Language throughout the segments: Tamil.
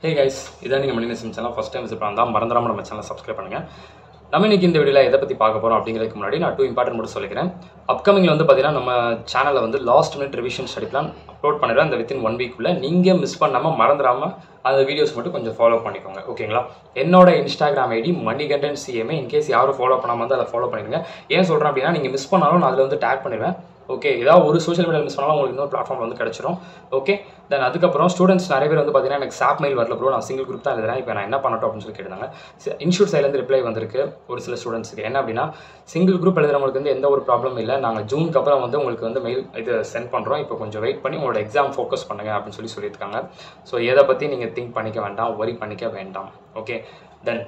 Hey guys, இதான் நீங்கள் மணி நேசம் சேனல் ஃபஸ்ட் டைம் விசிட் பண்ணால் மறந்துடாமல் நம்ம சேனலை சப்ஸ்கிரைப் பண்ணுங்கள். நம்ம இன்றைக்கி இந்த வீடியோவில் எதை பற்றி பார்க்க போகிறோம் அப்படிங்கிறதுக்கு முன்னாடி நான் 2 இம்பார்ட்டன்ட் மட்டும் சொல்லிக்கிறேன். அப்கமிங்கில் வந்து பார்த்தீங்கன்னா நம்ம சேனலில் வந்து last minute revision study plan upload பண்ணிடுறேன். அந்த வித்தின் 1 வீக்குள்ளே நீங்கள் மிஸ் பண்ணாமல் மறந்துடாமல் அந்த வீடியோஸ் மட்டும் கொஞ்சம் ஃபாலோ பண்ணிக்கோங்க. ஓகேங்களா? என்னோட Instagram ID Manikandan CMA. In case யாரும் ஃபாலோ பண்ணாமல் வந்து அதை ஃபாலோ பண்ணிடுங்க. ஏன் சொல்கிறேன் அப்படின்னா நீங்கள் மிஸ் பண்ணாலும் நான் அதில் வந்து டேக் பண்ணிடுவேன். ஓகே, ஏதாவது ஒரு சோஷியல் மீடியா மிஸ் பண்ணாலும் உங்களுக்கு இன்னொரு பிளாட்ஃபார்ம் வந்து கிடச்சிரும். ஓகே, தென் அதுக்கப்புறம் ஸ்டூடெண்ட்ஸ் நிறைய பேர் வந்து பார்த்தீங்கன்னா எனக்கு சாப் மெயில் வரல ப்ரோ, நான் சிங்கிள் குரூப் தான் எழுதுறேன், இப்போ நான் என்ன பண்ணட்டும் அப்படின்னு சொல்லி கேட்டாங்க. இன்ஸ்டியூட் சைட்லேருந்து ரிப்ளை வந்திருக்கு ஒரு சில ஸ்டூடெண்ட்ஸுக்கு. என்ன அப்படின்னா, சிங்கிள் குரூப் எழுதுறவங்களுக்கு வந்து எந்த ஒரு ப்ராப்ளம் இல்லை, நாங்கள் ஜூனுக்கு அப்புறம் வந்து உங்களுக்கு வந்து மெயில் இது சென்ட் பண்ணுறோம், இப்போ கொஞ்சம் வெயிட் பண்ணி உங்களோட எக்ஸாம் ஃபோக்கஸ் பண்ணுங்க அப்படின்னு சொல்லியிருக்காங்க. ஸோ எதை பற்றி நீங்கள் திங்க் பண்ணிக்க வேண்டாம், ஒரி பண்ணிக்க வேண்டாம். ஓகே, தென்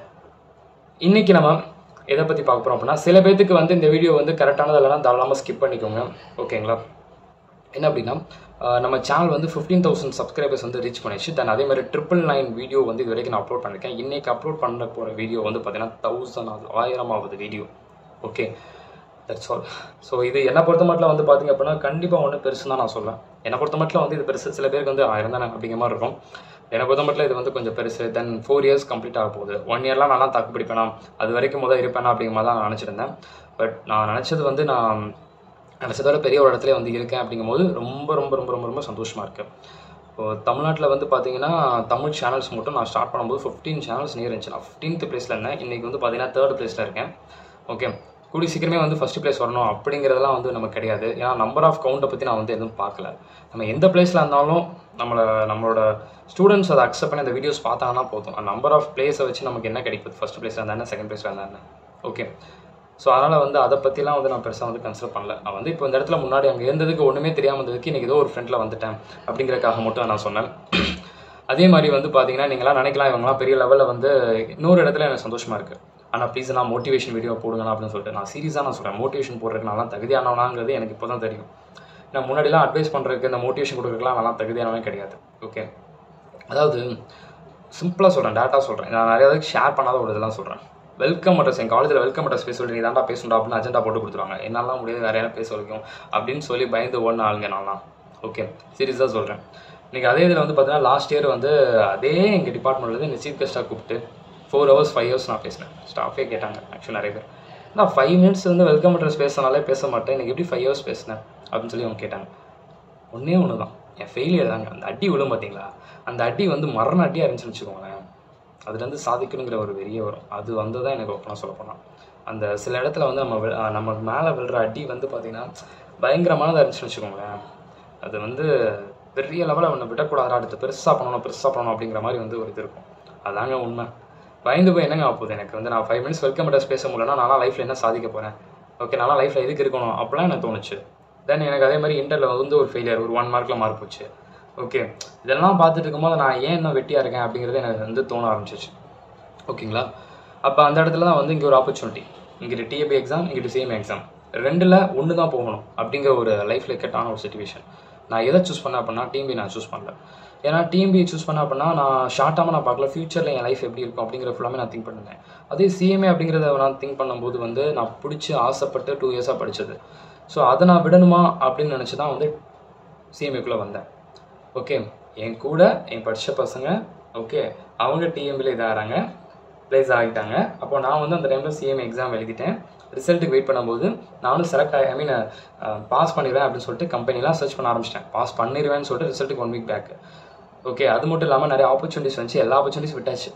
இன்றைக்கி நம்ம எதை பற்றி பார்க்க போகிறோம் அப்படின்னா, சில பேருக்கு வந்து இந்த வீடியோ வந்து கரெக்டானது இல்லைனா தாராளமாக ஸ்கிப் பண்ணிக்கோங்க. ஓகேங்களா? என்ன அப்படின்னா, நம்ம சேனல் வந்து 15,000 சப்ஸ்கிரைபர்ஸ் வந்து ரீச் பண்ணிடுச்சு. தென் அதே மாதிரி 999 வீடியோ வந்து இது வரைக்கும் நான் அப்லோட் பண்ணியிருக்கேன். இன்றைக்கி அப்லோட் பண்ண போகிற வீடியோ வந்து பார்த்தீங்கன்னா 1000 video. Okay, that's all. So இது என்னை பொறுத்த மட்டும் வந்து பார்த்திங்க அப்படின்னா கண்டிப்பாக ஒன்று பெருசு தான் நான் சொல்லுவேன். என்னை பொறுத்த மட்டும் வந்து இது பெருசு, சில பேருக்கு வந்து 1000 தானே அப்படிங்கிற மாதிரி இருக்கும். என்னை பொறுத்த மட்டும் இது வந்து கொஞ்சம் பெருசு. தென் 4 இயர்ஸ் கம்ப்ளீட் ஆக போகுது. 1 இயர்லாம் நல்லா தாக்கு பிடிப்பேனா, அது வரைக்கும் இருப்பேனா அப்படிங்கிற மாதிரி தான் நான் நினச்சிருந்தேன். பட் நான் நினச்சது வந்து நான் நினச்சதோட பெரிய ஒரு இடத்துல வந்து இருக்கேன் அப்படிங்கும்போது ரொம்ப ரொம்ப ரொம்ப ரொம்ப ரொம்ப சந்தோஷமாக இருக்குது. இப்போது தமிழ்நாட்டில் வந்து பார்த்தீங்கன்னா தமிழ் சேனல்ஸ் மட்டும் நான் ஸ்டார்ட் பண்ணும்போது 15 சேனல்ஸ் நியர் இருந்துச்சு. நான் 15th பிளேஸில் இருந்தேன். இன்றைக்கி வந்து பார்த்தீங்கன்னா 3rd பிளேஸில் இருக்கேன். ஓகே, கூடி சீக்கிரமே வந்து ஃபஸ்ட் பிளேஸ் வரணும் அப்படிங்கிறதெல்லாம் வந்து நமக்கு கிடையாது. ஏன்னா நம்பர் ஆஃப் கவுண்ட்டை பற்றி நான் வந்து எதுவும் பார்க்கல. நம்ம எந்த பிளேஸில் இருந்தாலும் நம்மளோட ஸ்டூடெண்ட்ஸ் அதை அக்செப்ட் பண்ணி அந்த வீடியோஸ் பார்த்தாங்கன்னா போதும். அந்த நம்பர் ஆஃப் பிளேஸை வச்சு நமக்கு என்ன கிடைக்குது, ஃபஸ்ட் பிளேஸில் இருந்தால் செகண்ட் பிளேஸில் இருந்தால். ஓகே, ஸோ அதனால் வந்து அதை பற்றிலாம் வந்து நான் பெருசாக வந்து கன்சிடர் பண்ணல. நான் வந்து இப்போ இந்த இடத்துல முன்னாடி அங்கே இருந்ததுக்கு ஒன்றுமே தெரியாமல் இருந்ததுக்கு இன்றைக்கி ஏதோ ஒரு ஃப்ரெண்டில் வந்துட்டேன் அப்படிங்கிறக்காக மட்டும் நான் சொன்னேன். அதே மாதிரி வந்து பார்த்தீங்கன்னா நீங்களாம் நினைக்கலாம் இவங்களாம் பெரிய லெவலில் வந்து இன்னொரு இடத்துல எனக்கு சந்தோஷமாக இருக்குது. ஆனால் ப்ளீஸ் நான் மோட்டிவேஷன் வீடியோ போடுங்கண்ணா அப்படின்னு சொல்லிட்டு நான் சீரியஸாக நான் சொல்கிறேன். மோட்டிவேஷன் போடுறதுக்கு நல்லா தகுதியானவனாங்கிறது எனக்கு இப்போ தான் தெரியும். நான் முன்னாடிலாம் அட்வைஸ் பண்ணுறதுக்கு இந்த மோட்டிவேஷன் கொடுக்குறதுக்குலாம் நல்லா தகுதியானவே கிடையாது. ஓகே, அதாவது சிம்பிளாக சொல்கிறேன், டேட்டா சொல்கிறேன். நான் நிறைய ஷேர் பண்ணாத ஒரு இதெல்லாம் சொல்கிறேன். வெல்கம் அட்ரஸ், என் காலேஜில் வெல்கம் அட்ரஸ் பேச சொல்லி நீ தாண்டா பேசுண்டா அப்படின்னு அஜெண்டா போட்டு கொடுத்துருவாங்க. என்னாலாம் முடியாது, வேறு யாரும் பேச வைக்கும் அப்படின்னு சொல்லி பயந்து ஓடின ஆளுங்க நான்லாம். ஓகே, சீரியஸாக சொல்கிறேன். இன்றைக்கி அதே இதில் வந்து பார்த்தீங்கன்னா லாஸ்ட் இயர் வந்து அதே எங்கள் டிபார்ட்மெண்ட்லேருந்து இந்த சீஃப் கெஸ்ட்டாக கூப்பிட்டு 4 hours 5 hours நான் பேசினேன். ஸ்டாஃபே கேட்டாங்க ஆக்சுவலி நிறைய பேர், நான் 5 minutes வந்து வெல்கம் அட்ரஸ் பேசினாலே பேச மாட்டேன், எனக்கு எப்படி 5 hours பேசினேன் அப்படின்னு சொல்லி அவங்க கேட்டாங்க. ஒன்று தான், என் ஃபெயிலியர் தாங்க. அந்த அடி விழும் பார்த்தீங்களா, அந்த அடி வந்து மரண அடியாக இருந்துச்சுன்னு வச்சுக்கோங்களேன். அதுலேருந்து சாதிக்கணுங்கிற ஒரு வெறியே வரும். அது வந்து தான் எனக்கு ஓப்பனாக சொல்ல போனால் அந்த சில இடத்துல வந்து நம்ம மேலே விழுற அடி வந்து பார்த்திங்கன்னா பயங்கரமானதாக இருந்துச்சுன்னு வச்சுக்கோங்களேன். அது வந்து பெரிய லெவலில் ஒன்று விடக்கூடாது, அடுத்து பெருசாக பண்ணணும் அப்படிங்கிற மாதிரி வந்து ஒரு இது இருக்கும். அதாங்க உண்மை. பயந்து போய் என்னங்க ஆகுது எனக்கு வந்து நான் 5 minutes வெல்கம் அட்ரஸ் பேச முடியலன்னா நான்லாம் லைஃப்பில் என்ன சாதிக்க போகிறேன். ஓகே, நான்லாம் லைஃப்பில் எதுக்கு இருக்கணும் அப்படிலாம் எனக்கு தோணுச்சு. தென் எனக்கு அதே மாதிரி இன்டரில் வந்து ஒரு ஃபெயிலியர், ஒரு 1 markல மார்க் போச்சு. ஓகே, இதெல்லாம் பார்த்துட்டு இருக்கும்போது நான் ஏன் இன்னும் வெட்டியாக இருக்கேன் அப்படிங்கிறது எனக்கு வந்து தோண ஆரம்பிச்சிச்சு. ஓகேங்களா? அப்போ அந்த இடத்துல தான் வந்து இங்கே ஒரு ஆப்பர்ச்சுனிட்டி, இங்கிட்ட டிஏபி எக்ஸாம், இங்கிட்ட சிஎம்ஏ எக்ஸாம், 2ல் 1 தான் போகணும் அப்படிங்கிற ஒரு லைஃப்பில் கெட்டான ஒரு சிச்சுவேஷன். நான் எதை சூஸ் பண்ணேன் அப்படின்னா டிஎம்பி நான் சூஸ் பண்ணல. ஏன்னா டிஎம்பி சூஸ் பண்ணேன் அப்படின்னா நான் ஷார்ட்டாக நான் பார்க்கல, ஃபியூச்சரில் என் லைஃப் எப்படி இருக்கும் அப்படிங்கிற ஃபுல்லாமே நான் திங்க் பண்ணிருந்தேன். அதே சிஎம்ஏ அப்படிங்கிறத நான் திங்க் பண்ணும்போது வந்து நான் பிடிச்சி ஆசைப்பட்டு 2 years படித்தது. ஸோ அதை நான் விடணுமா அப்படின்னு நினச்சி தான் வந்து சிஎம்ஏக்குள்ளே வந்தேன். ஓகே, என் கூட என் படித்த பசங்க ஓகே அவங்க டிஎம்பியில் இதாகிறாங்க, ப்ளேஸ் ஆகிட்டாங்க. அப்போ நான் வந்து அந்த டைமில் சிஎம்ஏ எக்ஸாம் எழுதிட்டேன். ரிசல்ட்டுக்கு வெயிட் பண்ணும்போது நானும் செலக்ட் பாஸ் பண்ணிடுவேன் அப்படின்னு சொல்லிட்டு கம்பெனிலாம் சர்ச் பண்ண ஆரம்பிச்சிட்டேன். பாஸ் பண்ணிடுவேன்னு சொல்லிட்டு ரிசல்ட்டுக்கு 1 week பேக். ஓகே, அது மட்டும் இல்லாமல் நிறைய ஆப்பர்ச்சுனிட்டிஸ் வந்துச்சு, எல்லா ஆப்பர்ச்சுனிட்டிஸ் விட்டாச்சு.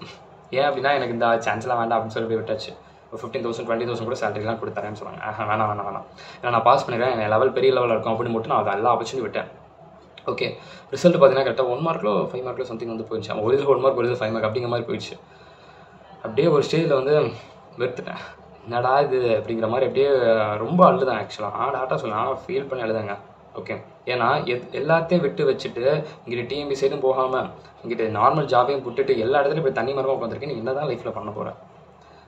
ஏன் அப்படின்னா எனக்கு இந்த சான்ஸ்லாம் வேண்டாம் அப்படின்னு சொல்லி விட்டாச்சு. 15,000 20,000 கூட சேலரிலாம் கொடுத்தாரேன்னு சொன்னாங்க. வேணாம், ஏன்னா நான் பாஸ் பண்ணிடுவேன், என் லெவல் பெரிய லெவலில் இருக்கும் அப்படின்னு மட்டும் நான் எல்லா ஆப்பர்ச்சுனிட்டி விட்டேன். ஓகே, ரிசல்ட் பார்த்தீங்கன்னா கரெக்டாக 1 markலோ 5 markலோ சம்திங் வந்து போயிடுச்சு. ஒரு இதில் 1 mark, ஒரு இதில் 5 mark அப்படிங்கிற மாதிரி போயிடுச்சு. அப்படியே ஒரு ஸ்டேஜில் வந்து வெறுத்துட்டேன். என்னடா இது அப்படிங்கிற மாதிரி அப்படியே ரொம்ப அழுதான். ஆக்சுவலாக டேட்டா சொல்லலாம் ஃபீல் பண்ணி அழுதாங்க. ஓகே, ஏன்னா எல்லாத்தையும் விட்டு வச்சுட்டு இங்கிட்ட டிஎம்பி சைடும் போகாமல் இங்கிட்ட நார்மல் ஜாபையும் விட்டுட்டு எல்லா இடத்துலையும் போய் தனி மரமாக உட்காந்துருக்கேன், நீ என்ன தான் லைஃப்பில் பண்ண போகிறேன்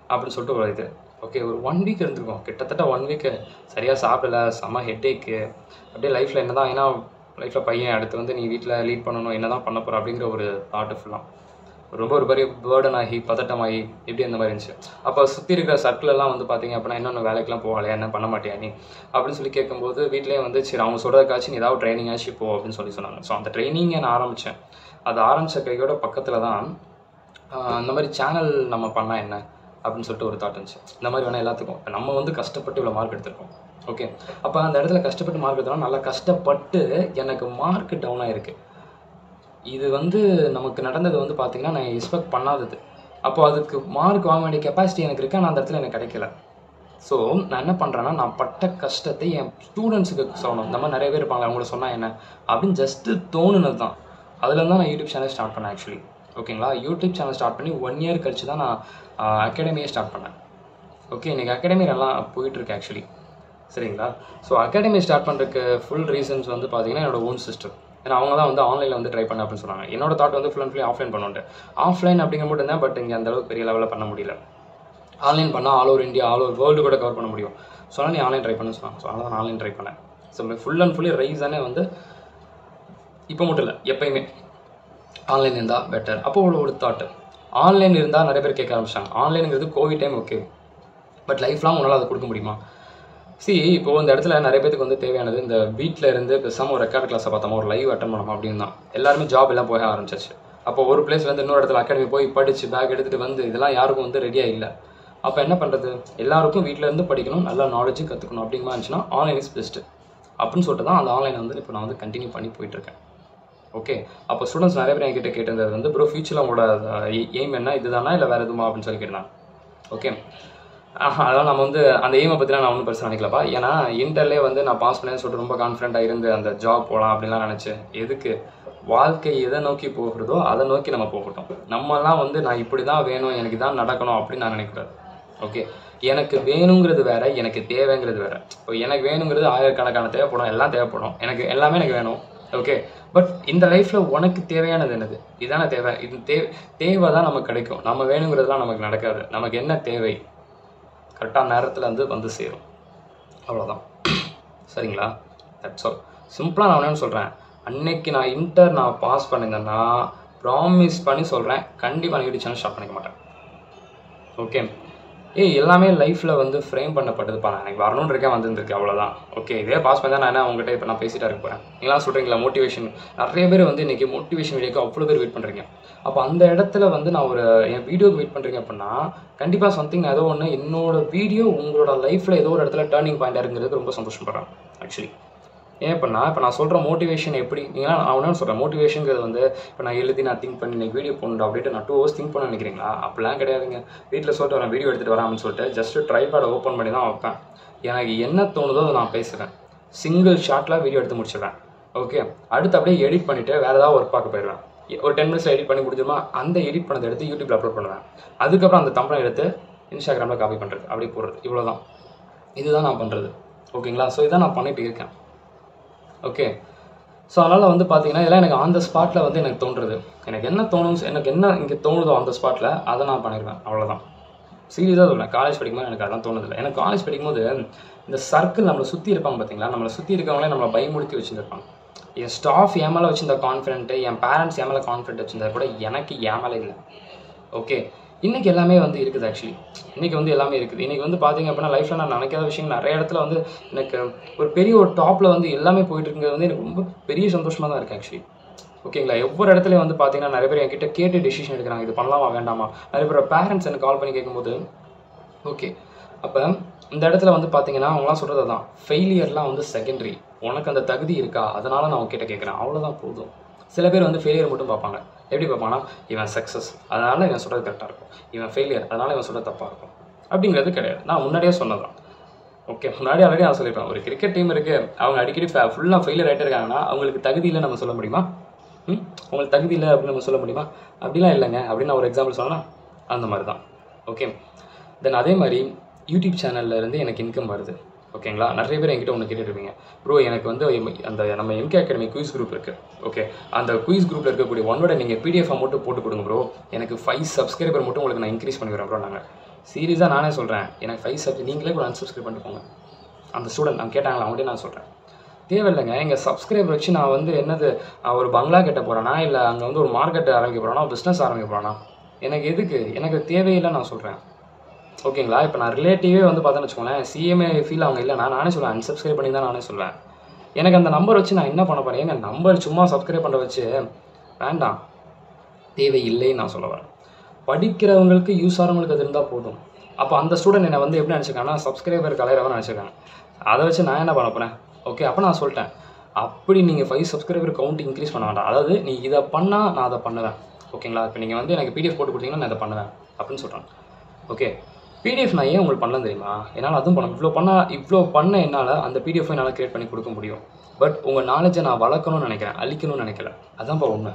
அப்படின்னு சொல்லிட்டு ஒரு இது. ஓகே, ஒரு 1 week இருந்திருக்கும், கிட்டத்தட்ட 1 week சரியாக சாப்பிடல, செம்ம ஹெட்டேக்கு. அப்படியே லைஃப்பில் என்ன தான், ஏன்னா லைஃப்பில் பையன் அடுத்து வந்து நீ வீட்டில் லீட் பண்ணணும், என்ன தான் பண்ண போகிற அப்படிங்கிற ஒரு தாட்டு ஃபுல்லாக ரொம்ப ஒரு பெரிய பேர்டன் ஆகி பதட்டமாகி இப்படி அந்த மாதிரி இருந்துச்சு. அப்போ சுற்றி இருக்கிற சர்க்கிளெல்லாம் வந்து பார்த்தீங்க அப்படின்னா இன்னொன்று வேலைக்கெலாம் போகலையா, என்ன பண்ண மாட்டியா நீ அப்படின்னு சொல்லி கேட்கும்போது வீட்டிலே வந்து சரி அவங்க சொல்கிறதுக்காச்சும் நீ ஏதாவது ட்ரைனிங் ஆச்சு போ அப்படின்னு சொல்லி சொன்னாங்க. ஸோ அந்த ட்ரைனிங்கை நான் ஆரம்பித்தேன். அது ஆரம்பித்த கையோட பக்கத்தில் தான் இந்த மாதிரி சேனல் நம்ம பண்ணால் என்ன அப்படின்னு சொல்லிட்டு ஒரு தாட் இருந்துச்சு. இந்த மாதிரி வேணால் எல்லாத்துக்கும் இப்போ நம்ம வந்து கஷ்டப்பட்டு இவ்வளோ மார்க் எடுத்திருக்கோம். ஓகே, அப்போ அந்த இடத்துல கஷ்டப்பட்டு மார்க் எடுத்தோம்னா நல்லா கஷ்டப்பட்டு எனக்கு மார்க் டவுன் ஆகிருக்கு. இது வந்து நமக்கு நடந்தது வந்து பார்த்திங்கன்னா நான் எக்ஸ்பெக்ட் பண்ணாதது. அப்போ அதுக்கு மார்க் வாங்க வேண்டிய கெப்பாசிட்டி எனக்கு இருக்குது, ஆனால் அந்த இடத்துல எனக்கு கிடைக்கல. ஸோ நான் என்ன பண்ணுறேன்னா, நான் பட்ட கஷ்டத்தை என் ஸ்டூடெண்ட்ஸுக்கு சொல்லணும். இந்த மாதிரி நிறைய பேர் இருப்பாங்க, அவங்கள சொன்னால் என்ன அப்படின்னு ஜஸ்ட்டு தோணுனது தான். அதில் தான் நான் யூடியூப் சேனல் ஸ்டார்ட் பண்ணேன் ஆக்சுவலி. ஓகேங்களா, யூடியூப் சேனல் ஸ்டார்ட் பண்ணி 1 இயர் கழிச்சு தான் நான் அகாடமியை ஸ்டார்ட் பண்ணேன். ஓகே, இன்றைக்கி அகாடமி நல்லா போயிட்டுருக்கு ஆக்சுவலி. சரிங்களா, ஸோ அகாடமி ஸ்டார்ட் பண்ணுறதுக்கு ஃபுல் ரீசன்ஸ் வந்து பார்த்திங்கன்னா என்னோட ஓன் சிஸ்டர். ஏன்னா அவங்க தான் வந்து ஆன்லைனில் வந்து ட்ரை பண்ண அப்படின்னு சொன்னாங்க. என்னோட தாட் வந்து ஃபுல் அண்ட் ஃபுல்லி ஆஃப்லைன் பண்ணுவோம். ஆஃப்லைன் அப்படிங்கிற மட்டும் தான், பட் இங்கே அந்தளவுக்கு பெரிய லெவலில் பண்ண முடியல. ஆன்லைன் பண்ணால் all over India, all over world கூட கவர் பண்ண முடியும். ஸோ அதனால் நீ ஆன்லைன் ட்ரை பண்ண சொன்னாங்க. ஸோ அதனால் நான் ஆன்லைன் ட்ரை பண்ணேன். ஸோ ஃபுல் அண்ட் ஃபுல்லி ரைஸானே வந்து இப்போ மட்டும் இல்லை, எப்பயுமே ஆன்லைன் இருந்தால் பெட்டர். அப்போ ஒரு தாட்டு ஆன்லைன் இருந்தால் நிறைய பேர் கேட்க ஆரம்பிச்சாங்க. ஆன்லைனுங்கிறது Covid time okay, but life long உன்னால் அதை கொடுக்க முடியுமா? இப்போது இந்த இடத்துல நிறைய பேருக்கு வந்து தேவையானது இந்த வீட்டில் இருந்து பேசாமல் ஒரு ரெக்கார்ட் கிளாஸை பார்த்தோமா, ஒரு லைவ் அட்டன் பண்ணோமா அப்படின்னு தான். எல்லாருமே ஜாப் எல்லாம் போக ஆரம்பிச்சிச்சு. அப்போ ஒரு பிளேஸ்லேருந்து இன்னொரு இடத்துல அகாடமி போய் படித்து பேக் எடுத்துகிட்டு வந்து இதெல்லாம் யாருக்கும் வந்து ரெடியாக இல்லை. அப்போ என்ன பண்ணுறது, எல்லாருக்கும் வீட்டில் இருந்து படிக்கணும், நல்லா நாலேஜும் கற்றுக்கணும் அப்படிங்கிற இருந்துச்சுன்னா ஆன்லைன் இஸ் பெஸ்ட்டு அப்படின்னு சொல்லிட்டு தான் அந்த ஆன்லைன் வந்து இப்போ நான் வந்து கண்டினியூ பண்ணி போயிட்டுருக்கேன். ஓகே, அப்போ ஸ்டூடெண்ட்ஸ் நிறைய பேர் என்கிட்ட கேட்டிருந்தது வந்து ப்ரோ ஃபியூச்சரில் உங்களோட எய்ம் என்ன, இதுதானா இல்லை வேறு எதுமா அப்படின்னு சொல்லி கேட்டாங்க. ஓகே, அதெல்லாம் நம்ம வந்து அந்த எய்மை பற்றிலாம் நான் ஒன்றும் பெருசாக நினைக்கலப்பா. ஏன்னா இன்டர்லேயே வந்து நான் பாஸ் பண்ணேன்னு சொல்லிட்டு ரொம்ப கான்ஃபிடென்ட்டாக இருந்து அந்த ஜாப் போகலாம் அப்படின்லாம் நினச்சேன். எதுக்கு, வாழ்க்கை எதை நோக்கி போகிறதோ அதை நோக்கி நம்ம போகட்டும். நம்மலாம் வந்து நான் இப்படி தான் வேணும், எனக்கு தான் நடக்கணும் அப்படின்னு நான் நினைக்கூடாது. ஓகே, எனக்கு வேணுங்கிறது வேறு, எனக்கு தேவைங்கிறது வேறு. இப்போ எனக்கு வேணுங்கிறது ஆயிரக்கணக்கான தேவைப்படும், எல்லாம் தேவைப்படும், எனக்கு எல்லாமே எனக்கு வேணும். ஓகே, பட் இந்த லைஃப்பில் உனக்கு தேவையானது என்னது, இதான தேவை. இது தேவை தான் நமக்கு கிடைக்கும். நம்ம வேணுங்கிறதுலாம் நமக்கு நடக்காது. நமக்கு என்ன தேவை கரெக்டான நேரத்தில் வந்து சேரும், அவ்வளோதான். சரிங்களா, தட்ஸ் ஆல். சிம்பிளாக நான் என்னன்னு சொல்கிறேன், அன்னைக்கு நான் இன்டர் நான் பாஸ் பண்ணியிருந்தேன்னா ப்ராமிஸ் பண்ணி சொல்கிறேன், கண்டிப்பாக நான் யூடியூப் சேனல் ஸ்டார்ட் பண்ணிக்க மாட்டேன். ஓகே, எல்லாமே லைஃப்பில் வந்து ஃப்ரேம் பண்ணப்பட்டதுப்பா. நான் எனக்கு வரணும்னு இருக்கேன், வந்துருக்கு, அவ்வளோதான். ஓகே, இதே பாஸ் பண்ணி தான் நான் என்ன உங்கள்கிட்ட இப்போ நான் பேசிகிட்டா இருக்க போகிறேன். நீங்களாம் சொல்கிறீங்களா மோட்டிவேஷன், நிறைய பேர் வந்து இன்றைக்கி மோட்டிவேஷன் வீடியோக்கு அவ்வளோ பேர் வெயிட் பண்ணுறீங்க. அப்போ அந்த இடத்துல வந்து நான் என் வீடியோக்கு வெயிட் பண்ணுறீங்க அப்படின்னா கண்டிப்பாக சம்திங் ஏதோ ஒன்று என்னோட வீடியோ உங்களோட லைஃப்பில் ஏதோ ஒரு இடத்துல டேர்னிங் பாயிண்டாக இருக்கிறதுக்கு ரொம்ப சந்தோஷப்படுறேன் ஆக்சுவலி. ஏன் இப்போ நான் சொல்கிற மோட்டிவேஷன் எப்படி, நீங்களாம் நான் ஒன்று சொல்கிறேன், மோட்டிவேஷனுங்கிறது வந்து இப்போ நான் எழுதி நான் திங்க் பண்ணி இன்றைக்கி வீடியோ போடணும் அப்படின்ட்டு நான் 2 hours திங்க் பண்ண நினைக்கிறீங்களா? அப்படிலாம் கிடையாதுங்க. வீட்டில் சொல்லிட்டு வரேன், வீடியோ எடுத்துகிட்டு வரான்னு சொல்லிட்டு ஜஸ்ட்டு ட்ரைபேடை ஓப்பன் பண்ணி தான் வைப்பேன். எனக்கு என்ன தோணுதோ அதை நான் பேசுகிறேன். சிங்கிள் ஷாட்டில் வீடியோ எடுத்து முடிச்சிடுறேன். ஓகே, அடுத்து அப்படியே எடிட் பண்ணிவிட்டு வேறு ஏதாவது ஒர்க் பார்க்க போயிடுவேன். ஒரு 10 minutes எடிட் பண்ணி முடிஞ்சிருமா, அந்த எடிட் பண்ணதை எடுத்து யூடியூப்பில் அப்லோட் பண்ணுவேன். அதுக்கப்புறம் அந்த தம்பனை எடுத்து இன்ஸ்டாகிராமில் காப்பி பண்ணுறது, அப்படி போடுறது, இவ்வளோ தான். இதுதான் நான் பண்ணுறது. ஓகேங்களா, ஸோ இதான் நான் பண்ணிட்டு இருக்கேன். ஓகே, ஸோ அதனால் வந்து பார்த்தீங்கன்னா இதெல்லாம் எனக்கு ஆன் த ஸ்பாட்டில் வந்து எனக்கு தோன்றுறது. எனக்கு என்ன தோணும், எனக்கு என்ன இங்கே தோணுதோ அந்த ஸ்பாட்டில் அதை நான் பண்ணிடுவேன், அவ்வளோதான். சீரியஸாக சொல்கிறேன். காலேஜ் படிக்கும்போது எனக்கு அதெல்லாம் தோணுதில்லை. எனக்கு காலேஜ் படிக்கும்போது இந்த சர்க்கிள் நம்மளை சுற்றி இருப்பாங்க பார்த்தீங்களா, நம்மளை சுற்றி இருக்கவங்களே நம்மளை பயமுடுத்தி வச்சுருப்பாங்க. என் ஸ்டாஃப் என் மேலே வச்சுருந்த கான்ஃபிடென்ட்டு, என் பேரண்ட்ஸ் என் மேலே கான்ஃபிடென்ட் வச்சுருந்தா கூட எனக்கு என் மேலே இல்லை. ஓகே, இன்றைக்கி எல்லாமே வந்து இருக்குது ஆக்சுவலி. இன்றைக்கி வந்து எல்லாமே இருக்குது. இன்றைக்கி வந்து பார்த்திங்க அப்படின்னா லைஃப்பில் நான் நினைக்காத விஷயங்கள் நிறைய இடத்துல வந்து எனக்கு ஒரு பெரிய ஒரு டாப்பில் வந்து எல்லாமே போயிட்டுருக்கிறது வந்து எனக்கு ரொம்ப பெரிய சந்தோஷமாக தான் இருக்குது ஆக்சுவலி. ஓகேங்களா, ஒவ்வொரு இடத்துலையும் வந்து பார்த்திங்கன்னா நிறைய பேர் என்கிட்ட கேட்டு டெசிஷன் எடுக்கிறாங்க, இது பண்ணலாமா வேண்டாமா. நிறைய பேர் பேரண்ட்ஸ் எனக்கு கால் பண்ணி கேட்கும்போது ஓகே, அப்போ இந்த இடத்துல வந்து பார்த்திங்கன்னா அவங்களாம் சொல்கிறது தான், ஃபெயிலியர்லாம் வந்து செகண்டரி, உனக்கு அந்த தகுதி இருக்கா, அதனால் நான் உங்ககிட்ட கேட்குறேன், அவ்வளோதான் போதும். சில பேர் வந்து ஃபெயிலியர் மட்டும் பார்ப்பாங்க. எப்படி பார்ப்பாங்கன்னா, இவன் சக்ஸஸ் அதனால் இவன் சொல்கிறது கரெக்டாக இருக்கும், இவன் ஃபெயிலியர் அதனால் இவன் சொல்கிறது தப்பாக இருக்கும் அப்படிங்கிறது கிடையாது. நான் முன்னாடியே சொன்னதான். ஓகே, முன்னாடி ஆல்ரெடி நான் சொல்லியிருப்பேன், ஒரு கிரிக்கெட் டீம் இருக்குது, அவங்க அடிக்கடி ஃபுல்லாக ஃபெயிலியர் ஆகிட்டே இருக்காங்கன்னா அவங்களுக்கு தகுதி இல்லை நம்ம சொல்ல முடியுமா? உங்களுக்கு தகுதி இல்லை அப்படின்னு நம்ம சொல்ல முடியுமா? அப்படிலாம் இல்லைங்க அப்படின்னு நான் ஒரு எக்ஸாம்பிள் சொன்னால் அந்த மாதிரி தான். ஓகே, தென் அதே மாதிரி யூடியூப் சேனல்லேருந்து எனக்கு இன்கம் வருது. ஓகேங்களா, நிறைய பேர் என்கிட்ட ஒன்று கேட்டுருப்பீங்க, ப்ரோ எனக்கு வந்து அந்த நம்ம எம்கே அகாடமி குயிஸ் குரூப் இருக்குது. ஓகே, அந்த குயிஸ் குரூப்பில் இருக்கக்கூடிய ஒன்னோட நீங்கள் பிடிஎஃப் மட்டும் போட்டு கொடுங்க ப்ரோ, எனக்கு 5 சப்ஸ்கிரைபர் மட்டும் உங்களுக்கு நான் இன்க்ரீஸ் பண்ணி வரேன் ப்ரோ. நாங்கள் சீரியஸாக நானே சொல்கிறேன், எனக்கு 5 நீங்களே கூட அன்சப்ஸ்கிரைப் பண்ணிட்டு போங்க. அந்த ஸ்டூடெண்ட் நான் கேட்டாங்களா அவங்கள்ட்ட நான் சொல்கிறேன், தேவையில்லைங்க. எங்கள் சப்ஸ்கிரைபர் வச்சு நான் வந்து என்னது ஒரு பங்களா கட்ட போகிறேன்னா, இல்லை அங்கே வந்து ஒரு மார்க்கெட் ஆரம்பிக்க போகிறேன்னா, பிஸ்னஸ் ஆரம்பிக்க போகிறேன்னா, எனக்கு எதுக்கு, எனக்கு தேவையில்லை நான் சொல்கிறேன். ஓகேங்களா, இப்போ நான் ரிலேட்டிவே வந்து பார்த்தேன்னு வச்சுக்கோங்களேன், சிஎம்ஏ ஃபீல் அவங்க இல்லைனா நானே சொல்லுவேன், அன்சப்ஸ்கிரைப் பண்ணி தான் நானே சொல்லுவேன். எனக்கு அந்த நம்பர் வச்சு நான் என்ன பண்ண போகிறேன், எங்கள் நம்பர் சும்மா சப்ஸ்கிரைப் பண்ணுற வச்சு வேண்டாம். தேவையில்லைன்னு நான் சொல்ல வரேன். படிக்கிறவங்களுக்கு யூஸ் ஆகிறவங்களுக்கு அது இருந்தால் போதும். அப்போ அந்த ஸ்டூடெண்ட் என்னை வந்து எப்படி நினச்சிருக்காங்கன்னா சப்ஸ்கிரைபர் கலையிறவன் நினச்சிருக்காங்க. அதை வச்சு நான் என்ன பண்ண போகிறேன்? ஓகே, அப்போ நான் சொல்லிட்டேன், அப்படி நீங்கள் 5 சப்ஸ்கிரைபர் கவுண்ட் இன்க்ரீஸ் பண்ண வேண்டாம். அதாவது நீ இதை பண்ணால் நான் அதை பண்ணுவேன். ஓகேங்களா? இப்போ நீங்கள் வந்து எனக்கு பிடிஎஃப் போட்டு கொடுத்தீங்கன்னா நான் இதை பண்ணுவேன் அப்படின்னு சொல்கிறேன். ஓகே, பிடிஎஃப் நான் ஏன் உங்களுக்கு பண்ணலாம் தெரியுமா? என்னால் அதுவும் பண்ண இவ்வளோ பண்ண என்னால் அந்த பிடிஎஃப் என்னால் க்ரியேட் பண்ணி கொடுக்க முடியும். பட் உங்கள் நாலேஜை நான் வளர்க்கணும்னு நினைக்கிறேன், அழிக்கணும்னு நினைக்கல. அதான்ப்பா உண்மை.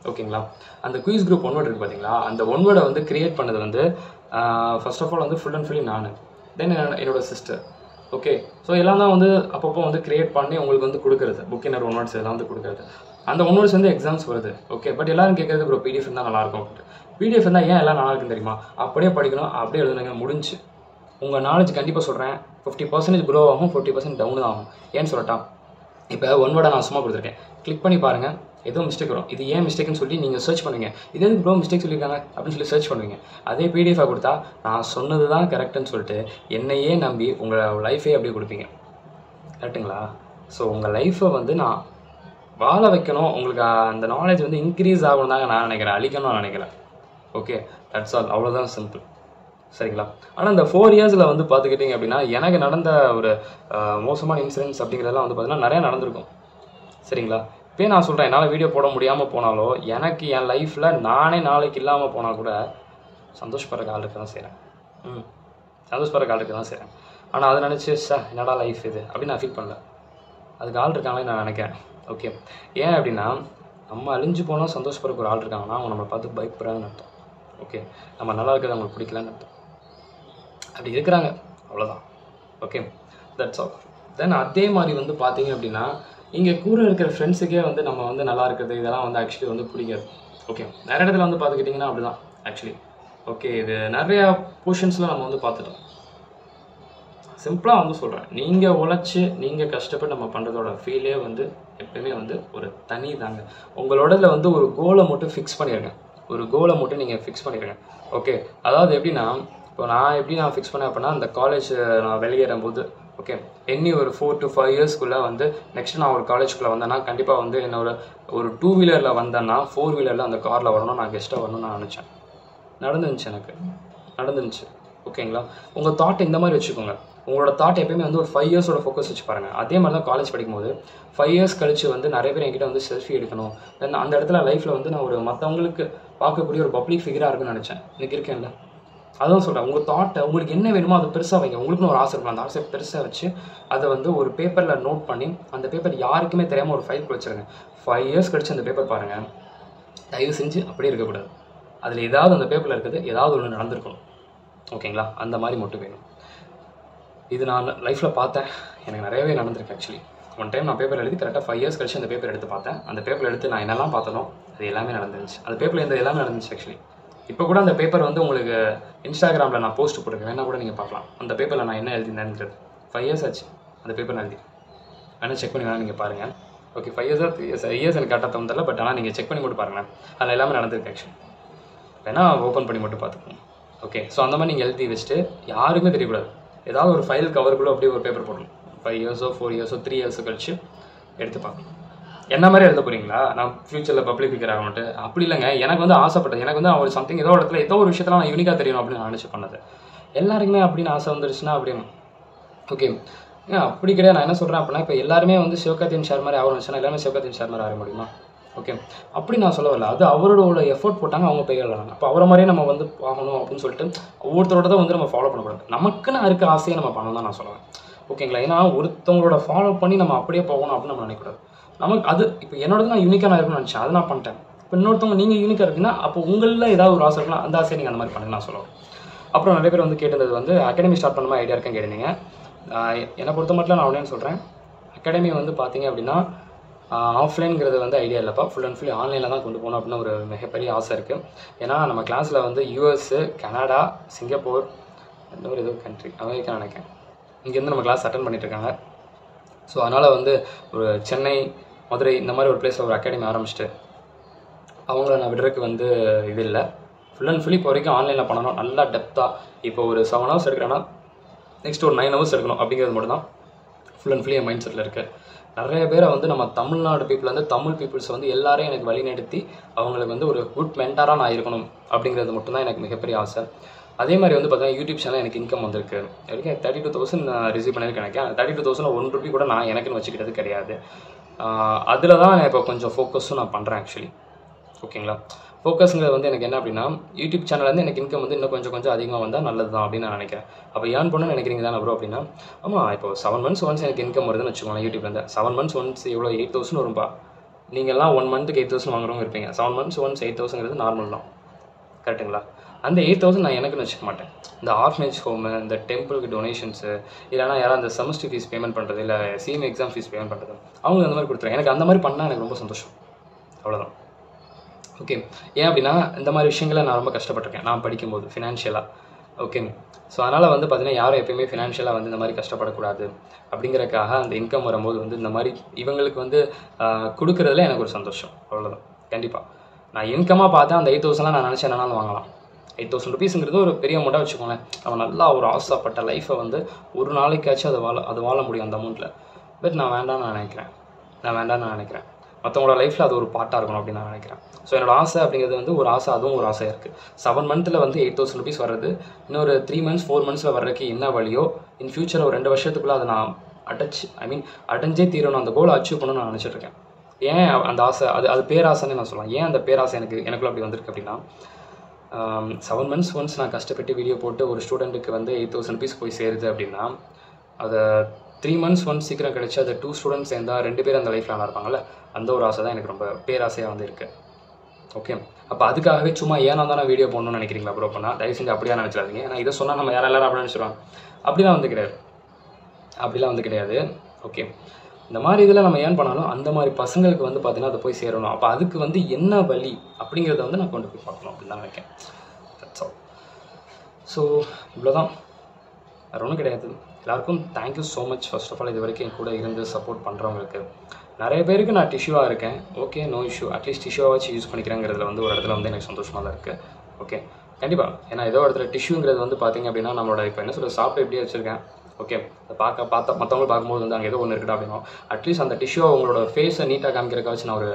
ஓகேங்களா? அந்த குயிஸ் குரூப் ஒன்வேர்டு இருக்குது பார்த்தீங்களா, அந்த ஒன்வேர்டை வந்து கிரியேட் பண்ணது வந்து ஃபர்ஸ்ட் ஆஃப் ஆல் வந்து ஃபுல் அண்ட் ஃபுல்லி நான், தென் என்னோட சிஸ்டர். ஓகே, ஸோ எல்லாம் தான் வந்து அப்பப்போ வந்து கிரியேட் பண்ணி உங்களுக்கு வந்து கொடுக்குறது, புக் இன்னர் ஒன்வேர்ட்ஸ் எல்லாம் வந்து கொடுக்குறது. அந்த ஒன்வேர்ட்ஸ் வந்து எக்ஸாம்ஸ் வருது. ஓகே, பட் எல்லாரும் கேட்குறது ப்ரோ பிடிஎஃப் இருந்தால் நல்லாயிருக்கும் அப்படின்ட்டு. பிடிஎஃப் இருந்தால் ஏன் எல்லாம் நல்லா இருக்குன்னு தெரியுமா? அப்படியே படிக்கணும், அப்படியே எழுதுனாங்க, முடிஞ்சு. உங்கள் நாலேஜ் கண்டிப்பாக சொல்கிறேன் 50% க்ரோ ஆகும், 50% டவுன் தான் ஆகும். ஏன்னு சொல்லட்டா, இப்போ ஒன்வேர்டை நான் சும்மா கொடுத்துருக்கேன், கிளிக் பண்ணி பாருங்கள், ஏதோ மிஸ்டேக் வரும். இது ஏன் மிஸ்டேக்னு சொல்லி நீங்கள் சர்ச் பண்ணுவீங்க. இது எதுக்கு ப்ரோ மிஸ்டேக் சொல்லியிருக்காங்க அப்படின்னு சொல்லி சர்ச் பண்ணுவீங்க. அதே பிடிஎஃபாக கொடுத்தா நான் சொன்னது தான் கரெக்டுன்னு சொல்லிட்டு என்னையே நம்பி உங்கள் லைஃபே அப்படியே கொடுப்பீங்க. கரெக்டுங்களா? ஸோ உங்கள் லைஃப்பை வந்து நான் வாழ வைக்கணும், உங்களுக்கு அந்த நாலேஜ் வந்து இன்க்ரீஸ் ஆகணும் தாங்க நான் நினைக்கிறேன், அழிக்கணும்னு நினைக்கிறேன். Okay, that's all. அவ்வளோதான், சிம்பிள். சரிங்களா? ஆனால் இந்த 4 இயர்ஸில் வந்து பார்த்துக்கிட்டிங்க அப்படின்னா எனக்கு நடந்த ஒரு மோசமான இன்சிடென்ட்ஸ் அப்படிங்கிறதெல்லாம் வந்து பார்த்தீங்கன்னா நிறையா நடந்திருக்கும். சரிங்களா? இப்போயே நான் சொல்கிறேன், என்னால் வீடியோ போட முடியாமல் போனாலோ, எனக்கு என் லைஃப்பில் நானே நாளைக்கு இல்லாமல் போனால் கூட சந்தோஷப்படுற ஆள் இருக்க தான் செய்கிறேன். சந்தோஷப்படுற ஆள் இருக்க தான் செய்கிறேன். ஆனால் அதை நினச்சி என்னடா லைஃப் இது அப்படின்னு நான் ஃபீல் பண்ணல. அதுக்கு ஆள் இருக்காங்களே நான் நினைக்கிறேன். ஓகே, ஏன் அப்படின்னா நம்ம அழிஞ்சு போனால் சந்தோஷப்படுற ஒரு ஆள் இருக்காங்கன்னா அவங்க நம்மளை பார்த்து பயப்படுறாங்கன்னு அர்த்தம். ஓகே, நம்ம நல்லா இருக்கிறது அவங்களுக்கு பிடிக்கலன்னு அர்த்தம். அப்படி இருக்கிறாங்க, அவ்வளோதான். Okay, that's all. தென் அதே மாதிரி வந்து பார்த்தீங்க அப்படின்னா இங்கே கூட இருக்கிற ஃப்ரெண்ட்ஸுக்கே வந்து நம்ம வந்து நல்லா இருக்கிறது இதெல்லாம் வந்து ஆக்சுவலி வந்து பிடிக்காது. ஓகே, நிறைய இடத்துல வந்து பார்த்துக்கிட்டிங்கன்னா அப்படி தான் ஆக்சுவலி. ஓகே, இது நிறையா போர்ஷன்ஸில் நம்ம வந்து பார்த்துட்டோம். சிம்பிளாக வந்து சொல்கிறேன், நீங்கள் உழைச்சி நீங்கள் கஷ்டப்பட்டு நம்ம பண்ணுறதோட ஃபீலே வந்து எப்பயுமே வந்து ஒரு தனி தாங்க. உங்களோடதில் வந்து ஒரு கோலை மட்டும் ஃபிக்ஸ் பண்ணிடுங்க. ஒரு கோலை மட்டும் நீங்கள் ஃபிக்ஸ் பண்ணிடுங்க. ஓகே, அதாவது எப்படின்னா இப்போ நான் ஃபிக்ஸ் பண்ணேன் அப்படின்னா அந்த காலேஜ் நான் வெளியேறும்போது ஓகே என்னி ஒரு 4 to 5 இயர்ஸ்க்குள்ளே வந்து நெக்ஸ்ட் நான் ஒரு காலேஜ்குள்ளே வந்தேன்னா கண்டிப்பாக வந்து என்னோட ஒரு 2 வீலரில் வந்தேன்னா 4 வீலரில் அந்த காரில் வரணும், நான் கெஸ்ட்டாக வரணும்னு நான் நினச்சேன். நடந்துருந்துச்சு. ஓகேங்களா? உங்கள் தாட் இந்த மாதிரி வச்சுக்கோங்க. உங்களோட தாட் எப்பயுமே வந்து ஒரு 5 இயர்ஸோட ஃபோக்கஸ் வச்சு பாருங்கள். அதே மாதிரி தான் காலேஜ் படிக்கும்போது 5 இயர்ஸ் கழிச்சு வந்து நிறைய பேர் என்கிட்ட வந்து செல்ஃபி எடுக்கணும், தென் அந்த இடத்துல லைஃப்பில் வந்து நான் ஒரு மற்றவங்களுக்கு பார்க்கக்கூடிய ஒரு பப்ளிக் ஃபிகராக இருக்குன்னு நினச்சேன். எனக்கு இருக்கேன்ல, அதான் சொல்கிறேன். உங்கள் தாட்டை உங்களுக்கு என்ன வேணுமோ அதை பெருசாக வைங்க. உங்களுக்குன்னு ஒரு ஆசை இருக்கும், அந்த ஆசையை பெருசாக வச்சு அதை வந்து ஒரு பேப்பரில் நோட் பண்ணி அந்த பேப்பர் யாருக்குமே தெரியாமல் ஒரு ஃபைல் வச்சுருங்க. 5 இயர்ஸ் கழிச்சு அந்த பேப்பர் பாருங்கள், தயவு செஞ்சு அப்படியே இருக்கக்கூடாது. அதில் ஏதாவது அந்த பேப்பரில் இருக்குது, ஏதாவது ஒன்று நடந்திருக்கணும். ஓகேங்களா? அந்த மாதிரி மட்டும் வேணும். இது நான் லைஃப்பில் பார்த்தேன், எனக்கு நிறையவே நடந்திருக்கு ஆக்சுவலி. ஒன் டைம் நான் பேப்பர் எழுதி கரெக்டாக 5 இயர்ஸ் கழிச்சு அந்த பேப்பர் எடுத்து பார்த்தேன். அந்த பேப்பர் எடுத்து நான் என்னெல்லாம் பார்த்தனோ அது எல்லாமே நடந்துருந்துச்சு. அந்த பேப்பரில் இந்த எல்லாமே நடந்துச்சு ஆக்சுவலி. இப்போ கூட அந்த பேப்பர் வந்து உங்களுக்கு இன்ஸ்டாகிராமில் நான் போஸ்ட் போட்டுருக்கேன், வேணா கூட நீங்கள் பார்க்கலாம். அந்த பேப்பரில் நான் என்ன எழுதினேன்றது 5 இயர்ஸ் ஆச்சு அந்த பேப்பர் நான் எழுதி, வேணால் செக் பண்ணி வேணால் நீங்கள் பாருங்கள். ஓகே, 5 இயர்ஸ் எனக்கு கரெக்டாக தந்தல, பட் ஆனால் நீங்கள் செக் பண்ணி மட்டும் பாருங்களேன், அதில் எல்லாமே நடந்திருக்கு ஆக்சுவலி. வேணால் ஓப்பன் பண்ணி மட்டும் பார்த்துக்கோங்க. ஓகே, ஸோ அந்த மாதிரி நீங்கள் எழுதி வச்சுட்டு யாருமே தெரியக்கூடாது. ஏதாவது ஒரு ஃபைல் கவருக்குள்ளே அப்படியே ஒரு பேப்பர் போடணும். 5 இயர்ஸோ 4 இயர்ஸோ 3 இயர்ஸோ கழிச்சு எடுத்து பார்க்கணும். என்ன மாதிரி எழுத போகிறீங்களா? நான் ஃபியூச்சரில் பப்ளிக் ஃபிகர் ஆகணும்ட்டு அப்படி இல்லைங்க. எனக்கு வந்து ஆசைப்பட்டது, எனக்கு வந்து அவர் சம்திங் ஏதோ இடத்துல ஏதோ ஒரு விஷயத்தில் நான் யூனிக்காக தெரியணும் அப்படின்னு நான் நினச்சி பண்ணது. எல்லாருக்குமே அப்படின்னு ஆசை வந்துருச்சுன்னா அப்படின்னு ஓகே அப்படி கிடையாது. நான் என்ன சொல்கிறேன் அப்படின்னா, இப்போ எல்லாருமே வந்து சிவகார்த்திகேயன் ஷேர் மாதிரி ஆகணும்னு வச்சுன்னா எல்லாமே சிவகார்த்திகேயன் ஷேர் மாதிரி ஆக முடியுமா? ஓகே, அப்படி நான் சொல்ல வரல. அது அவரோட எஃபோர்ட் போட்டாங்க, அவங்க போயிடலாம். அப்போ அவரை மாதிரியே நம்ம வந்து ஆகணும் அப்படின்னு சொல்லிட்டு ஒவ்வொருத்தரோட தான் வந்து நம்ம ஃபாலோ பண்ணக்கூடாது. நமக்குன்னு இருக்க ஆசையை நம்ம பண்ணணும் தான் நான் சொல்லுவேன். ஓகேங்களா? ஏன்னா ஒருத்தவங்களோட ஃபாலோ பண்ணி நம்ம அப்படியே போகணும் அப்படின்னு நம்ம நினைக்கக்கூடாது. நமக்கு அது இப்போ என்னோடது நான் யூனிக்காக நான் இருக்குன்னு நினச்சேன், அதை நான் பண்ணிட்டேன். இப்போ இன்னொருத்தவங்க நீங்கள் யூனிக்காக இருக்குன்னா அப்போ உங்களில் ஏதாவது ஒரு ஆசை இருக்குன்னா அந்த ஆசையை நீங்கள் அந்த மாதிரி பண்ணுங்க நான் சொல்லுவேன். அப்புறம் நிறைய பேர் வந்து கேட்டது வந்து அகாடமி ஸ்டார்ட் பண்ண மாதிரி ஐடியா இருக்குன்னு கேட்டீங்க. என்னை பொறுத்த மட்டும் நான் உடனே சொல்கிறேன், அகாடமி வந்து பார்த்தீங்க அப்படின்னா ஆஃப்லைனுங்கிறது வந்து ஐடியா இல்லைப்பா, ஃபுல் அண்ட் ஃபுல்லி ஆன்லைனில் தான் கொண்டு போகணும் அப்படின்னு ஒரு மிகப்பெரிய ஆசை இருக்குது. ஏன்னா நம்ம கிளாஸில் வந்து யூஎஸ்ஸு, கனடா, சிங்கப்பூர், இந்த மாதிரி ஏதோ கண்ட்ரி, அமெரிக்கா நினைக்கிறேன், இங்கேருந்து நம்ம கிளாஸ் அட்டன் பண்ணிட்டுருக்காங்க. ஸோ அதனால் வந்து ஒரு சென்னை, மதுரை இந்த மாதிரி ஒரு பிளேஸில் ஒரு அகாடமி ஆரம்பிச்சுட்டு அவங்கள நான் விடுறதுக்கு வந்து இது இல்லை. ஃபுல் அண்ட் ஃபுல்லி இப்போ வரைக்கும் ஆன்லைனில் பண்ணணும், நல்லா டெப்த்தாக. இப்போ ஒரு 7 ஹவர்ஸ் எடுக்கிறேன்னா நெக்ஸ்ட் ஒரு 9 ஹவர்ஸ் எடுக்கணும் அப்படிங்கிறது மட்டும் தான் full and fully N mind settle இருக்குது. நிறைய பேரை வந்து நம்ம தமிழ்நாடு பீப்புள் வந்து தமிழ் பீப்புள்ஸ் வந்து எல்லாரையும் எனக்கு வழிநடத்தி அவங்களுக்கு வந்து ஒரு குட் மென்டாராக நான் இருக்கணும் அப்படிங்கிறது மட்டும்தான் எனக்கு மிகப்பெரிய ஆசை. அதே மாதிரி வந்து பார்த்தீங்கன்னா யூடியூப் சேனல் எனக்கு இன்கம் வந்திருக்கு. வரைக்கும் 32,000 நான் ரிசீவ் பண்ணியிருக்கேன். எனக்கு 32,000 ₹1 கூட நான் எனக்குன்னு வச்சுக்கிட்டது கிடையாது. அதில் தான் இப்போ கொஞ்சம் ஃபோக்கஸும் நான் பண்ணுறேன் ஆக்சுவலி. ஓகேங்களா? ஃபோக்கஸுங்கிறது வந்து எனக்கு என்ன அப்படின்னா, யூடியூப் சேனல் வந்து எனக்கு இன்கம் வந்து இன்னும் கொஞ்சம் அதிகமாக வந்தால் நல்லது தான் அப்படின்னு நான் நினைக்கிறேன். அப்போ ஏர்ன் பண்ணணும்னு நினைக்கிறீங்க தானே ப்ரோ அப்படின்னா, ஆமாம் இப்போ 7 months ஒன்ஸ் எனக்கு இன்கம் வருதுன்னு வச்சுக்கோங்களேன் யூடியூப்லேருந்து. 7 months ஒன்ஸ் எவ்வளோ 8,000 வரும்பா. நீங்கள்லாம் 1 monthக்கு 8,000 வாங்குறவங்க இருப்பீங்க. 7 months ஒன்ஸ் 8,000ங்கிறது நார்மல் தான். கரெக்டுங்களா? அந்த 8,000 நான் எனக்குன்னு வச்சுக்க மாட்டேன். இந்த ஆர்ஃபனேஜ் ஹோமு, இந்த டெம்பிளுக்கு டொனேஷன்ஸு, இல்லைனா யாராவது அந்த செமஸ்டர் ஃபீஸ் பேமெண்ட் பண்ணுறது, இல்லை சிஎம்ஏ எக்ஸாம் ஃபீஸ் பேமெண்ட் பண்ணுறது, அவங்க அந்த மாதிரி கொடுத்துருவேன். எனக்கு அந்த மாதிரி பண்ணால் எனக்கு ரொம்ப சந்தோஷம். அவ்வளோதான். ஓகே. ஏன் அப்படின்னா இந்த மாதிரி விஷயங்களை நான் ரொம்ப கஷ்டப்பட்டிருக்கேன் நான் படிக்கும்போது ஃபினான்ஷியலாக. ஓகே. ஸோ அதனால் வந்து பார்த்தீங்கன்னா யாரும் எப்பயுமே ஃபினான்ஷியலாக வந்து இந்த மாதிரி கஷ்டப்படக்கூடாது அப்படிங்கிறக்காக அந்த இன்கம் வரும்போது வந்து இந்த மாதிரி இவங்களுக்கு வந்து கொடுக்குறதுல எனக்கு ஒரு சந்தோஷம். அவ்வளோதான். கண்டிப்பாக நான் இன்கமாக பார்த்தா அந்த 8,000 நான் நினச்சேன் என்னன்னாலும் வாங்கலாம். 8,000 rupeesங்கிறது ஒரு பெரிய அமௌண்ட்டாக வச்சுக்கோங்களேன். நம்ம நல்லா ஒரு ஆசைப்பட்ட லைஃப்பை வந்து ஒரு நாளைக்காச்சும் அது வாழ முடியும் அந்த அமௌண்ட்டில். பட் நான் வேண்டாம்னு நான் நினைக்கிறேன். மற்றவங்களோட லைஃப்பில் அது ஒரு பார்ட்டாக இருக்கணும் அப்படின்னு நான் நினைக்கிறேன். ஸோ என்னோட ஆசை அப்படிங்கிறது வந்து ஒரு ஆசை, அதுவும் ஒரு ஆசையாக இருக்குது. 7 months வந்து 8,000 rupees வர்றது, இன்னொரு 3 months 4 monthsல வர்றதுக்கு என்ன வழியோ இன் ஃபியூச்சர் ஒரு 2 வருஷத்துக்குள்ளே அதை நான் அடைஞ்சே தீரணும், அந்த கோலை அச்சீவ் பண்ணணும்னு நான் நினச்சிட்ருக்கேன். ஏன் அந்த ஆசை அது பேராசைன்னு நான் சொல்லலாம். ஏன் அந்த பேராசை எனக்குள்ள அப்படி வந்திருக்கு அப்படின்னா, 7 months ஒன்ஸ் நான் கஷ்டப்பட்டு வீடியோ போட்டு ஒரு ஸ்டூடெண்ட்டுக்கு வந்து 8,000 rupees போய் சேருது அப்படின்னா, அதை 3 months ஒன்ஸ் சீக்கிரம் கிடச்சி அதை 2 students சேர்ந்தால் 2 பேர் அந்த லைஃப்பில் நல்லா இருப்பாங்கள்ல, அந்த ஒரு ஆசை தான் எனக்கு ரொம்ப பேராசையாக வந்து இருக்குது. ஓகே. அப்போ அதுக்காகவே சும்மா ஏன்னா தான் நான் வீடியோ போடணும்னு நினைக்கிறீங்களா ப்ரோ? பண்ணால் தயவு செஞ்சு அப்படியே நினச்சிடாதீங்க. ஏன்னா இதை சொன்னால் நம்ம எல்லாரும் அப்படி நினச்சிடுவாங்க. அப்படிலாம் வந்து கிடையாது. ஓகே. இந்த மாதிரி இதில் நம்ம ஏன் பண்ணாலும் அந்த மாதிரி பசங்களுக்கு வந்து பார்த்தீங்கன்னா அதை போய் சேரணும். அப்போ அதுக்கு வந்து என்ன வழி அப்படிங்கிறத வந்து நான் கொண்டு போய் பார்க்கணும் அப்படின்னு தான் நினைக்கிறேன். That's all. ஸோ இவ்வளோதான், வேறு ஒன்றும் கிடையாது. எல்லாருக்கும் thank you so much. First of all இது வரைக்கும் என் கூட இருந்து சப்போர்ட் பண்ணுறவங்களுக்கு. நிறைய பேருக்கு நான் டிஷ்யூவாக இருக்கேன். Okay, no issue. அட்லீஸ்ட் டிஷ்யூவாக வச்சு யூஸ் பண்ணிக்கிறேங்கிறதுல வந்து ஒரு இடத்துல வந்து எனக்கு சந்தோஷமாக தான் இருக்குது. ஓகே, கண்டிப்பாக. ஏன்னா ஏதோ இடத்துல டிஷ்யூங்கிறது வந்து பார்த்திங்க அப்படின்னா நம்மளோட இப்போ என்ன சொல்கிற சாப்பிட்டு எப்படியே வச்சுருக்கேன். ஓகே, அதை மற்றவங்க பார்க்கும்போது வந்து அங்கே ஏதோ ஒன்று இருக்கா அப்படின்னா அட்லீஸ்ட் அந்த டிஷ்யூவை உங்களோட ஃபேஸை நீட்டாக காமிக்கிறக்க வச்சு நான் ஒரு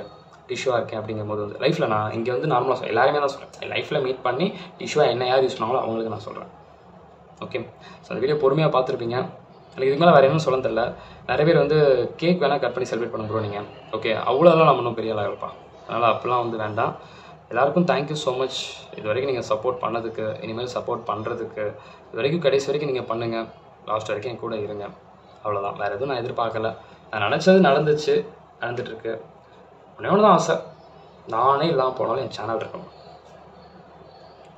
டிஷ்யூவாக இருக்கேன் அப்படிங்கும்போது வந்து லைஃப்பில் நான் இங்கே வந்து நார்மலாக எல்லாருமே தான் சொல்கிறேன். என் லைஃப்பில் மீட் பண்ணி டிஷ்யூவாக என்ன யார் யூஸ் பண்ணாங்களோ அவங்களுக்கு நான் சொல்கிறேன். ஓகே. ஸோ அந்த வீடியோ பொறுமையாக பார்த்துருப்பீங்க. எனக்கு இதுக்கு மேலே வேறு என்ன சொல்ல தெரியல. நிறைய பேர் வந்து கேக் வேணால் கட் பண்ணி செலிப்ரேட் பண்ண போகிறோம் நீங்கள். ஓகே, அவ்வளோதான் நம்ம இன்னும் பெரிய ஆளாக இருப்பான். அதனால் அப்போலாம் வந்து வேண்டாம். எல்லாருக்கும் தேங்க்யூ ஸோ மச். இது வரைக்கும் நீங்கள் சப்போர்ட் பண்ணதுக்கு, இனிமேல் சப்போர்ட் பண்ணுறதுக்கு, இது வரைக்கும் கடைசி வரைக்கும் நீங்கள் பண்ணுங்கள். லாஸ்ட் வரைக்கும் என் கூட இருங்க. அவ்வளோதான். வேறு எதுவும் நான் எதிர்பார்க்கல. நான் நினச்சது நடந்துட்டுருக்கு. ஒன்று தான் ஆசை, நானே இல்லாமல் போனாலும் என் சேனல் இருக்கணும்.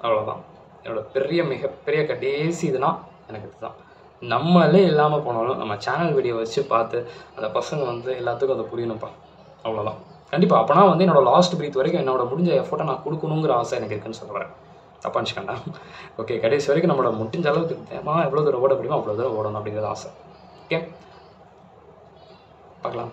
அவ்வளோதான் என்னோடய மிகப்பெரிய கடைசி இதுனா எனக்கு இதுதான். நம்மளே இல்லாமல் போனாலும் நம்ம சேனல் வீடியோ வச்சு பார்த்து அந்த பசங்க வந்து எல்லாத்துக்கும் அதை புரியணும்ப்பா. அவ்வளோதான். கண்டிப்பாக. அப்போனா வந்து என்னோடய லாஸ்ட் பிரீத் வரைக்கும் என்னோட முடிஞ்ச எஃபோர்ட்டை நான் கொடுக்கணுங்கிற ஆசை எனக்கு இருக்குன்னு சொல்ல வரேன். தப்பாக நினச்சிக்கண்டா. ஓகே, கடைசி வரைக்கும் நம்மளோட முடிஞ்ச அளவுக்கு எவ்வளோ தூரம் ஓட முடியுமோ அவ்வளோ தூரம் ஓடணும் அப்படிங்கிறது ஆசை. ஓகே, பார்க்கலாம்.